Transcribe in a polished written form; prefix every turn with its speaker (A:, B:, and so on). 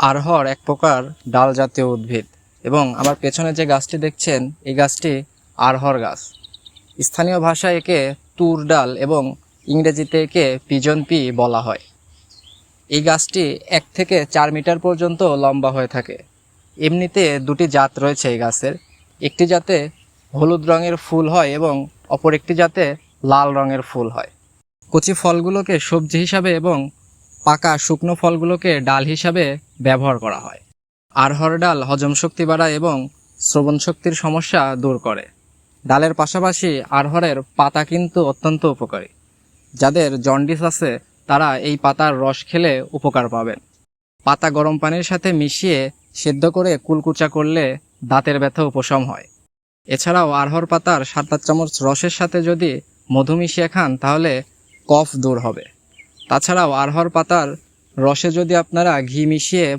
A: আরহর এক প্রকার ডাল জাতীয় উদ্ভিদ এবং আমার পেছনে যে গাছটি দেখছেন এই গাছটি আরহর গাছ। স্থানীয় ভাষায় একে তুর ডাল এবং ইংরেজিতে একে পিজন পি বলা হয়। এই গাছটি 1 থেকে 4 মিটার পর্যন্ত লম্বা হয়ে থাকে। এমনিতে দুটি জাত রয়েছে এই গাছের, একটি জাতে হলুদ রঙের ফুল হয় এবং অপর একটি জাতে লাল রঙের ফুল হয়। কচি ফলগুলোকে সবজি হিসাবে এবং পাকা শুকনো ফলগুলোকে ডাল হিসাবে ব্যবহার করা হয়। আরহর ডাল হজম শক্তি বাড়ায় এবং শ্রবণ শক্তির সমস্যা দূর করে। ডালের পাশাপাশি আরহরের পাতা কিন্তু অত্যন্ত উপকারী। যাদের জন্ডিস আছে তারা এই পাতার রস খেলে উপকার পাবেন। পাতা গরম পানির সাথে মিশিয়ে সেদ্ধ করে কুলকুচা করলে দাঁতের ব্যথা উপশম হয়। এছাড়াও আরহর পাতার 7-8 চামচ রসের সাথে যদি মধু মিশিয়ে খান তাহলে কফ দূর হবে। তাছাড়াও আরহর পাতার রসে যদি আপনারা ঘি মিশিয়ে